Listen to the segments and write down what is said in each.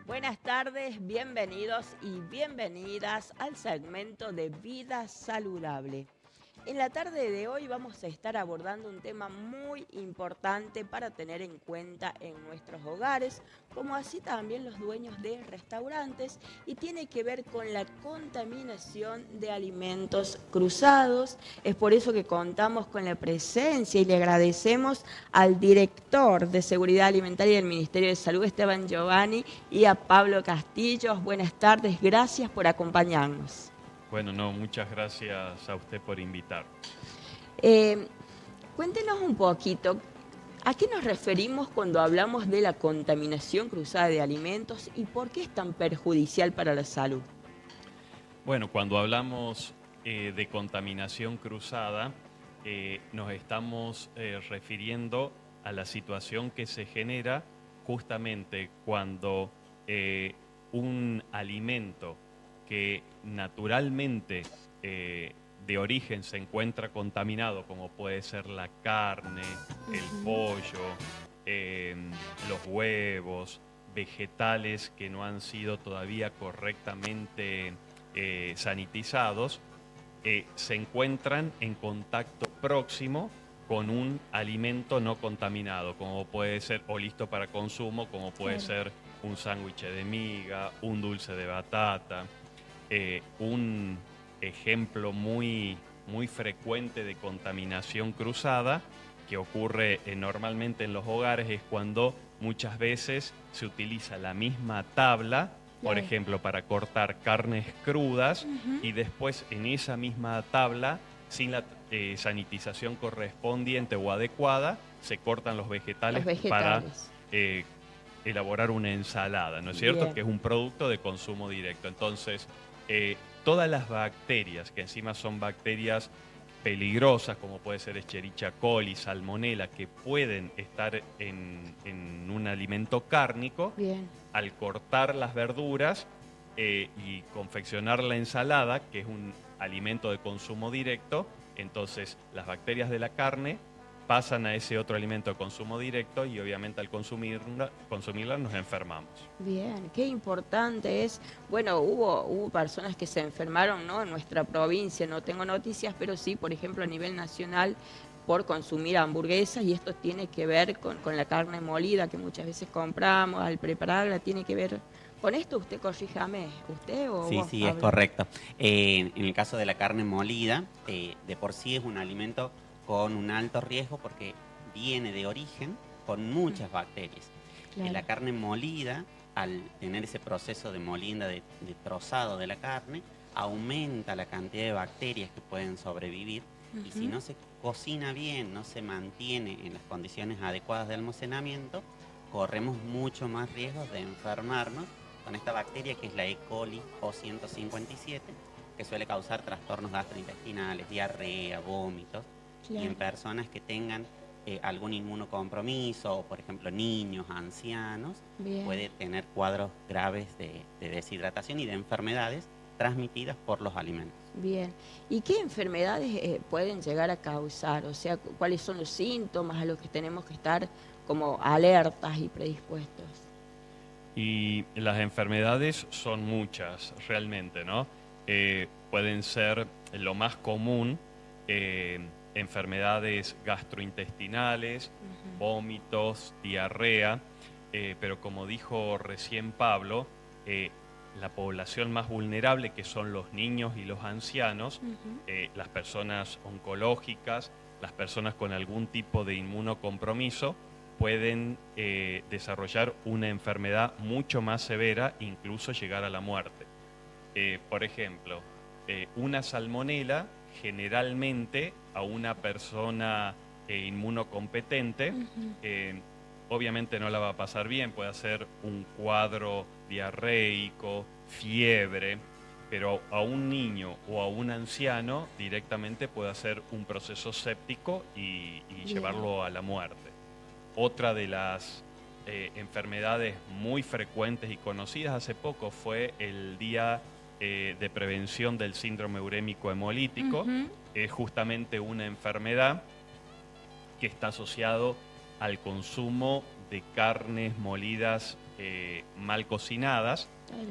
Buenas tardes, bienvenidos y bienvenidas al segmento de Vida Saludable. En la tarde de hoy vamos a estar abordando un tema muy importante para tener en cuenta en nuestros hogares, como así también los dueños de restaurantes, y tiene que ver con la contaminación de alimentos cruzados. Es por eso que contamos con la presencia y le agradecemos al director de Seguridad Alimentaria del Ministerio de Salud, Esteban Giovanni, y a Pablo Castillo. Buenas tardes, gracias por acompañarnos. Bueno, no, muchas gracias a usted por invitar. Eh, Cuéntenos un poquito, ¿a qué nos referimos cuando hablamos de la contaminación cruzada de alimentos y por qué es tan perjudicial para la salud? Bueno, cuando hablamos de contaminación cruzada, nos estamos refiriendo a la situación que se genera justamente cuando un alimento que naturalmente de origen se encuentra contaminado, como puede ser la carne, el pollo, eh, los huevos, vegetales que no han sido todavía correctamente sanitizados, se encuentran en contacto próximo con un alimento no contaminado, como puede ser, o listo para consumo, como puede Claro. ser un sándwich de miga, un dulce de batata. Un ejemplo muy frecuente de contaminación cruzada que ocurre normalmente en los hogares es cuando muchas veces se utiliza la misma tabla, por Claro. ejemplo, para cortar carnes crudas y después en esa misma tabla, sin la sanitización correspondiente o adecuada, se cortan los Los vegetales para vegetales. eh, elaborar una ensalada, ¿no es cierto? Bien. Que es un producto de consumo directo. Entonces, todas las bacterias, que encima son bacterias peligrosas, como puede ser Escherichia coli, Salmonella, que pueden estar en un alimento cárnico, Bien. al cortar las verduras y confeccionar la ensalada, que es un alimento de consumo directo, entonces las bacterias de la carne pasan a ese otro alimento de consumo directo y obviamente al consumirla nos enfermamos. Bien, qué importante es. Bueno, hubo personas que se enfermaron, ¿no? En nuestra provincia, no tengo noticias, pero sí, por ejemplo, a nivel nacional, por consumir hamburguesas, y esto tiene que ver con la carne molida que muchas veces compramos, al prepararla, tiene que ver con esto. Usted corríjame, ¿usted o Sí, vos, sí, es Pablo? correcto. En el caso de la carne molida, de por sí es un alimento con un alto riesgo porque viene de origen con muchas bacterias. Claro. La carne molida, al tener ese proceso de molienda, de trozado de la carne, aumenta la cantidad de bacterias que pueden sobrevivir y si no se cocina bien, no se mantiene en las condiciones adecuadas de almacenamiento, corremos mucho más riesgos de enfermarnos con esta bacteria que es la E. coli O157, que suele causar trastornos gastrointestinales, diarrea, vómitos, y en Claro. personas que tengan algún inmunocompromiso, o por ejemplo niños, ancianos, Bien. puede tener cuadros graves de deshidratación y de enfermedades transmitidas por los alimentos. Bien. ¿Y qué enfermedades pueden llegar a causar? O sea, ¿cuáles son los síntomas a los que tenemos que estar como alertas y predispuestos? Y las enfermedades son muchas realmente, ¿no? Pueden ser lo más común, enfermedades gastrointestinales, vómitos, diarrea, pero como dijo recién Pablo, la población más vulnerable, que son los niños y los ancianos, las personas oncológicas, las personas con algún tipo de inmunocompromiso, pueden desarrollar una enfermedad mucho más severa, incluso llegar a la muerte. Por ejemplo, una salmonela generalmente a una persona inmunocompetente, obviamente no la va a pasar bien, puede hacer un cuadro diarreico, fiebre, pero a un niño o a un anciano directamente puede hacer un proceso séptico y llevarlo a la muerte. Otra de las enfermedades muy frecuentes y conocidas hace poco fue el Día de Prevención del Síndrome Urémico Hemolítico. Es justamente una enfermedad que está asociado al consumo de carnes molidas mal cocinadas. Claro.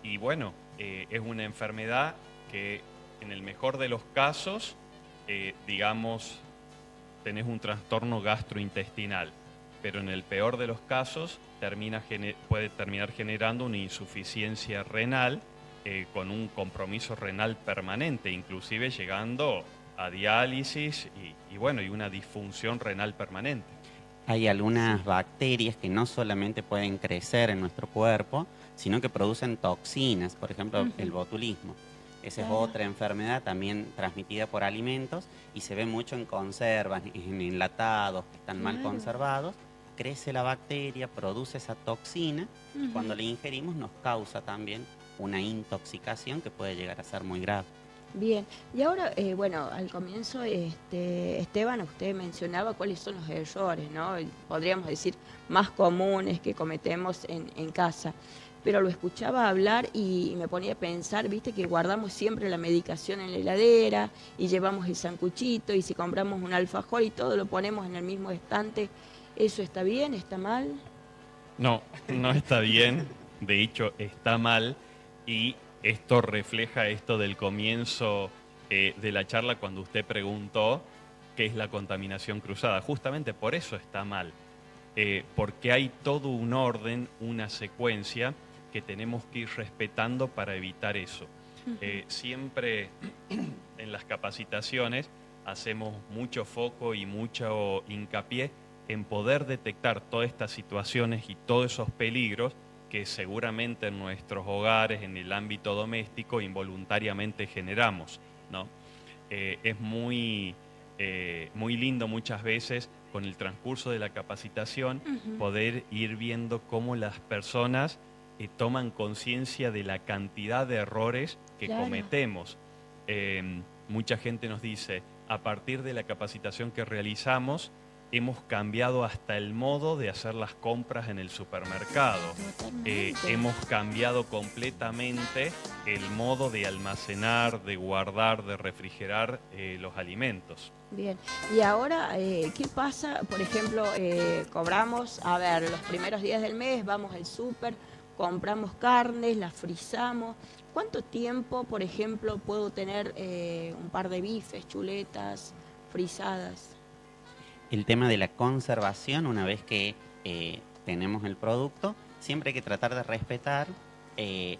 Y bueno, es una enfermedad que en el mejor de los casos, digamos, tenés un trastorno gastrointestinal, pero en el peor de los casos puede terminar generando una insuficiencia renal con un compromiso renal permanente, inclusive llegando a diálisis y bueno, y una disfunción renal permanente. Hay algunas bacterias que no solamente pueden crecer en nuestro cuerpo, sino que producen toxinas, por ejemplo, el botulismo. Esa es otra enfermedad también transmitida por alimentos y se ve mucho en conservas, en enlatados que están mal conservados. Crece la bacteria, produce esa toxina y cuando la ingerimos nos causa también una intoxicación que puede llegar a ser muy grave. Bien, y ahora, bueno, al comienzo, Esteban, usted mencionaba cuáles son los errores, ¿no? Podríamos decir, más comunes que cometemos en casa. Pero lo escuchaba hablar y me ponía a pensar, viste, que guardamos siempre la medicación en la heladera y llevamos el sancuchito y si compramos un alfajor y todo lo ponemos en el mismo estante. ¿Eso está bien? ¿Está mal? No, no está bien, de hecho está mal y esto refleja esto del comienzo de la charla cuando usted preguntó qué es la contaminación cruzada. Justamente por eso está mal, porque hay todo un orden, una secuencia que tenemos que ir respetando para evitar eso. Siempre en las capacitaciones hacemos mucho foco y mucho hincapié en poder detectar todas estas situaciones y todos esos peligros que seguramente en nuestros hogares, en el ámbito doméstico, involuntariamente generamos, ¿no? Es muy lindo muchas veces con el transcurso de la capacitación poder ir viendo cómo las personas toman conciencia de la cantidad de errores que cometemos. Mucha gente nos dice, a partir de la capacitación que realizamos, hemos cambiado hasta el modo de hacer las compras en el supermercado. Hemos cambiado completamente el modo de almacenar, de guardar, de refrigerar los alimentos. Bien, y ahora, ¿qué pasa? Por ejemplo, cobramos, a ver, los primeros días del mes vamos al súper, compramos carnes, las frizamos. ¿Cuánto tiempo, por ejemplo, puedo tener un par de bifes, chuletas, frizadas? El tema de la conservación, una vez que tenemos el producto, siempre hay que tratar de respetar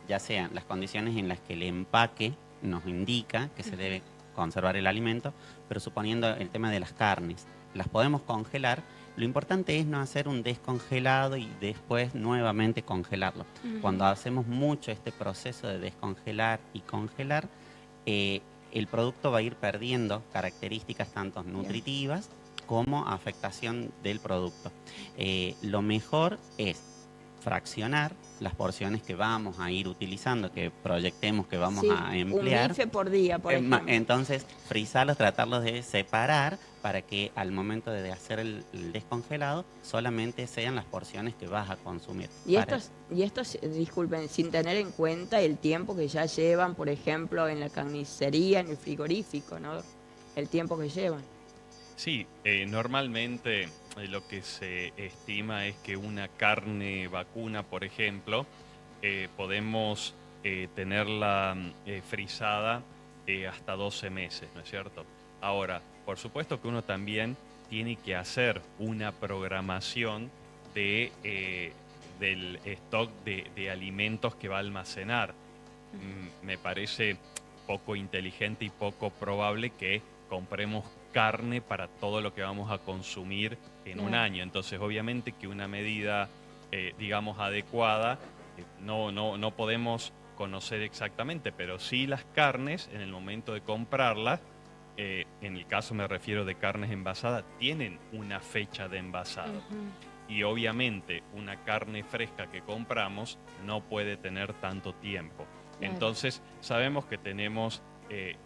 ya sean las condiciones en las que el empaque nos indica que se debe conservar el alimento, pero suponiendo el tema de las carnes, las podemos congelar. Lo importante es no hacer un descongelado y después nuevamente congelarlo. Cuando hacemos mucho este proceso de descongelar y congelar, el producto va a ir perdiendo características tanto nutritivas como afectación del producto. Lo mejor es fraccionar las porciones que vamos a ir utilizando, que proyectemos que vamos a emplear. Un bife por día, por ejemplo. Entonces, frizarlos, tratarlos de separar para que al momento de hacer el descongelado solamente sean las porciones que vas a consumir. Y estos, disculpen, sin tener en cuenta el tiempo que ya llevan, por ejemplo, en la carnicería, en el frigorífico, ¿no? El tiempo que llevan. Sí, normalmente lo que se estima es que una carne vacuna, por ejemplo, podemos tenerla frizada hasta 12 meses, ¿no es cierto? Ahora, por supuesto que uno también tiene que hacer una programación del stock de alimentos que va a almacenar. Me parece poco inteligente y poco probable que compremos carne para todo lo que vamos a consumir en un año. Entonces, obviamente que una medida, digamos, adecuada, no podemos conocer exactamente, pero sí las carnes, en el momento de comprarlas, en el caso me refiero de carnes envasadas, tienen una fecha de envasado. Y obviamente una carne fresca que compramos no puede tener tanto tiempo. Entonces, sabemos que tenemos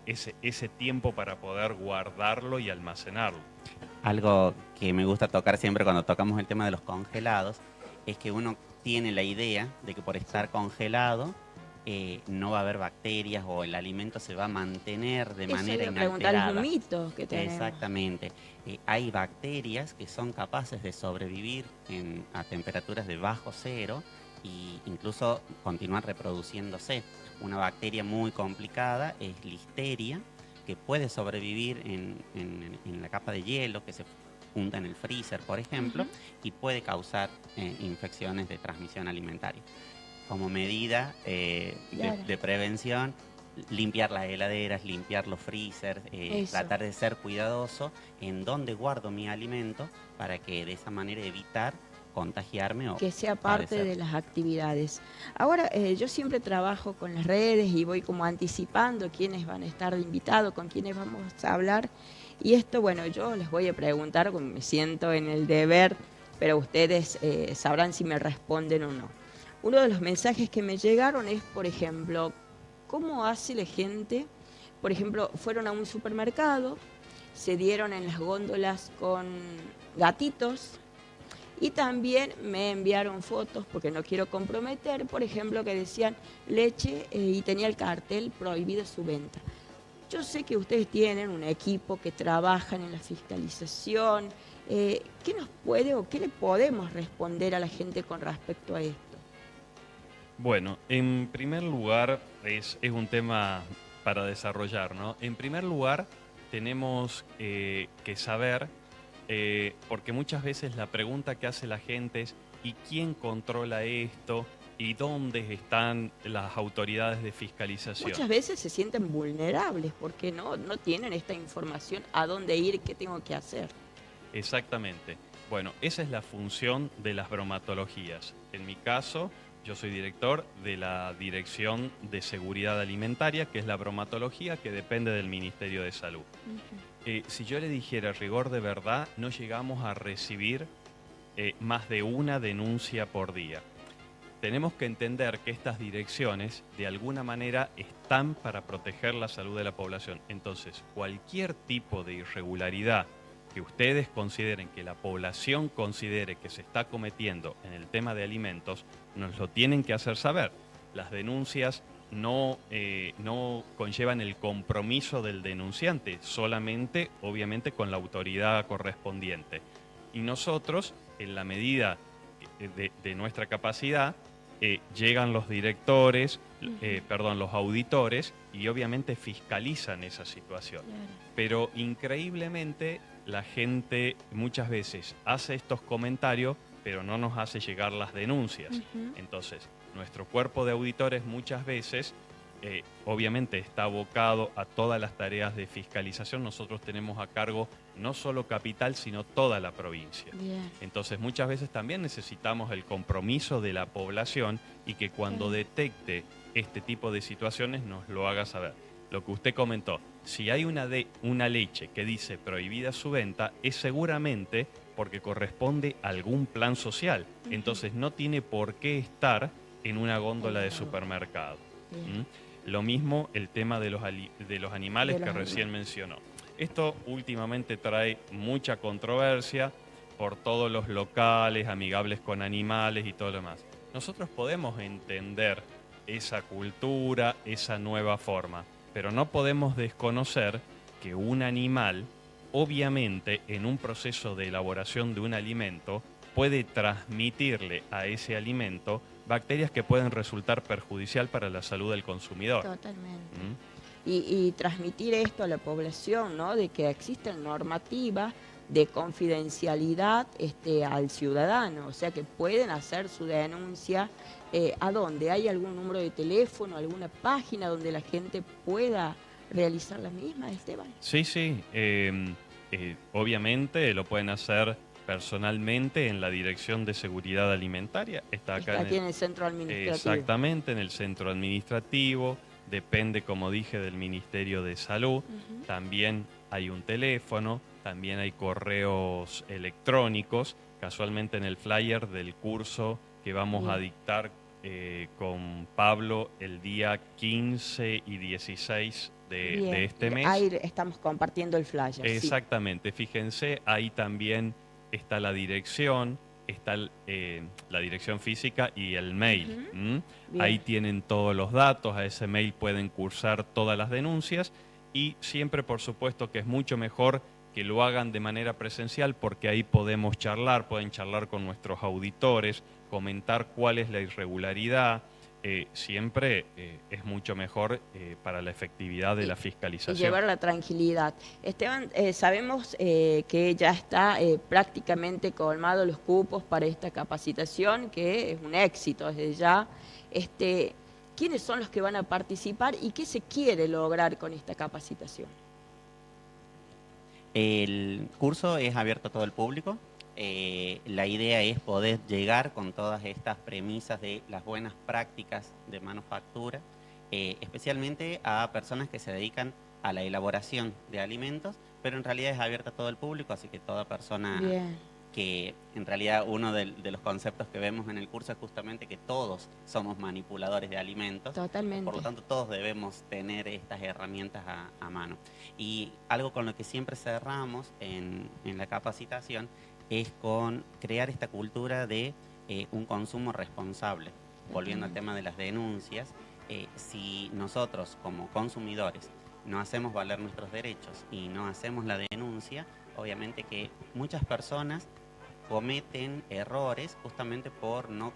ese tiempo para poder guardarlo y almacenarlo. Algo que me gusta tocar siempre cuando tocamos el tema de los congelados es que uno tiene la idea de que por estar congelado no va a haber bacterias o el alimento se va a mantener de Eso manera iba a preguntar, es un inalterada. mito que tenemos. Exactamente. Hay bacterias que son capaces de sobrevivir a temperaturas de bajo cero e incluso continuar reproduciéndose. Una bacteria muy complicada es Listeria, que puede sobrevivir en la capa de hielo que se junta en el freezer, por ejemplo, y puede causar infecciones de transmisión alimentaria. Como medida Claro. de prevención, limpiar las heladeras, limpiar los freezers, Eso. tratar de ser cuidadoso en dónde guardo mi alimento para que de esa manera evitar contagiarme o Que sea parte padecer. de las actividades. Ahora, yo siempre trabajo con las redes y voy como anticipando quiénes van a estar de invitados, con quiénes vamos a hablar. Y esto, bueno, yo les voy a preguntar, como me siento en el deber, pero ustedes sabrán si me responden o no. Uno de los mensajes que me llegaron es, por ejemplo, ¿cómo hace la gente? Por ejemplo, fueron a un supermercado, se dieron en las góndolas con gatitos, y también me enviaron fotos, porque no quiero comprometer, por ejemplo, que decían leche y tenía el cartel prohibida su venta. Yo sé que ustedes tienen un equipo que trabajan en la fiscalización. ¿Qué nos puede o qué le podemos responder a la gente con respecto a esto? Bueno, en primer lugar, es un tema para desarrollar, ¿no? En primer lugar, tenemos que saber, porque muchas veces la pregunta que hace la gente es, ¿y quién controla esto? ¿Y dónde están las autoridades de fiscalización? Muchas veces se sienten vulnerables porque no tienen esta información, a dónde ir, qué tengo que hacer. Exactamente. Bueno, esa es la función de las bromatologías. En mi caso, yo soy director de la Dirección de Seguridad Alimentaria, que es la bromatología que depende del Ministerio de Salud. Si yo le dijera rigor de verdad, no llegamos a recibir más de una denuncia por día. Tenemos que entender que estas direcciones de alguna manera están para proteger la salud de la población. Entonces, cualquier tipo de irregularidad que ustedes consideren, que la población considere que se está cometiendo en el tema de alimentos, nos lo tienen que hacer saber. Las denuncias no conllevan el compromiso del denunciante, solamente, obviamente, con la autoridad correspondiente. Y nosotros, en la medida de nuestra capacidad, llegan los directores, los auditores, y obviamente fiscalizan esa situación. Claro. Pero increíblemente la gente muchas veces hace estos comentarios, pero no nos hace llegar las denuncias. Entonces, nuestro cuerpo de auditores muchas veces, obviamente está abocado a todas las tareas de fiscalización. Nosotros tenemos a cargo no solo Capital, sino toda la provincia. Bien. Entonces, muchas veces también necesitamos el compromiso de la población y que cuando detecte este tipo de situaciones nos lo haga saber. Lo que usted comentó, si hay una leche que dice prohibida su venta, es seguramente porque corresponde a algún plan social. Entonces no tiene por qué estar en una góndola de supermercado. Lo mismo el tema de los animales que recién mencionó. Esto últimamente trae mucha controversia por todos los locales amigables con animales y todo lo demás. Nosotros podemos entender esa cultura, esa nueva forma, pero no podemos desconocer que un animal, obviamente, en un proceso de elaboración de un alimento, puede transmitirle a ese alimento bacterias que pueden resultar perjudicial para la salud del consumidor. Totalmente. Y transmitir esto a la población, ¿no? De que existen normativas de confidencialidad al ciudadano, o sea que pueden hacer su denuncia. ¿A dónde? ¿Hay algún número de teléfono, alguna página donde la gente pueda realizar la misma, Esteban? Sí, sí. Obviamente lo pueden hacer personalmente en la Dirección de Seguridad Alimentaria. Está acá aquí en el centro administrativo. Exactamente, en el centro administrativo. Depende, como dije, del Ministerio de Salud. También hay un teléfono, también hay correos electrónicos. Casualmente en el flyer del curso que vamos a dictar con Pablo el día 15 y 16 de este mes. Ahí estamos compartiendo el flyer. Exactamente, fíjense, ahí también está la dirección, está la dirección física y el mail. Bien. Ahí tienen todos los datos, a ese mail pueden cursar todas las denuncias y siempre, por supuesto, que es mucho mejor que lo hagan de manera presencial porque ahí podemos charlar, pueden charlar con nuestros auditores, comentar cuál es la irregularidad. Siempre es mucho mejor para la efectividad de la Y fiscalización. llevar la tranquilidad. Esteban, sabemos que ya está prácticamente colmado los cupos para esta capacitación, que es un éxito desde ya. ¿Quiénes son los que van a participar y qué se quiere lograr con esta capacitación? El curso es abierto a todo el público. La idea es poder llegar con todas estas premisas de las buenas prácticas de manufactura, especialmente a personas que se dedican a la elaboración de alimentos, pero en realidad es abierta a todo el público, así que toda persona Bien. que en realidad uno de los conceptos que vemos en el curso es justamente que todos somos manipuladores de alimentos. Totalmente. Por lo tanto, todos debemos tener estas herramientas a mano. Y algo con lo que siempre cerramos en la capacitación es con crear esta cultura de un consumo responsable. Volviendo al tema de las denuncias, si nosotros como consumidores no hacemos valer nuestros derechos y no hacemos la denuncia, obviamente que muchas personas cometen errores justamente por no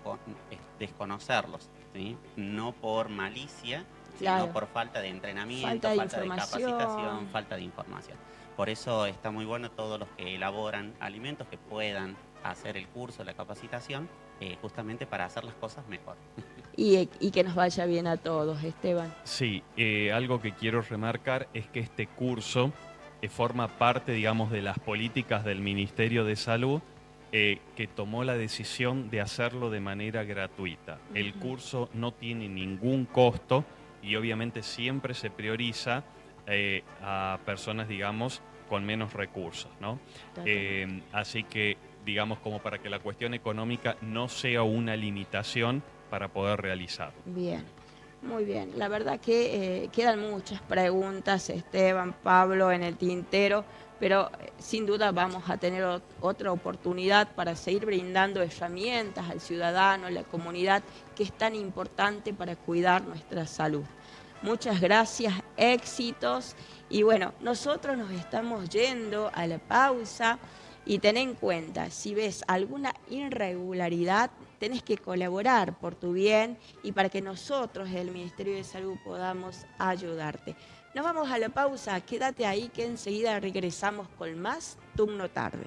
desconocerlos, ¿sí? No por malicia, Claro. sino por falta de entrenamiento, Falta de de información. capacitación, falta de información. Por eso está muy bueno todos los que elaboran alimentos que puedan hacer el curso, la capacitación, justamente para hacer las cosas mejor. Y que nos vaya bien a todos, Esteban. Sí, algo que quiero remarcar es que este curso forma parte, digamos, de las políticas del Ministerio de Salud, que tomó la decisión de hacerlo de manera gratuita. El curso no tiene ningún costo y obviamente siempre se prioriza a personas, digamos, con menos recursos, ¿no? Así que, digamos, como para que la cuestión económica no sea una limitación para poder realizarlo. Bien, muy bien. La verdad que quedan muchas preguntas, Esteban, Pablo, en el tintero, pero sin duda vamos a tener otra oportunidad para seguir brindando herramientas al ciudadano, a la comunidad, que es tan importante para cuidar nuestra salud. Muchas gracias, éxitos. Y bueno, nosotros nos estamos yendo a la pausa y ten en cuenta, si ves alguna irregularidad, tenés que colaborar por tu bien y para que nosotros, el Ministerio de Salud, podamos ayudarte. Nos vamos a la pausa, quédate ahí que enseguida regresamos con más Turno Tarde.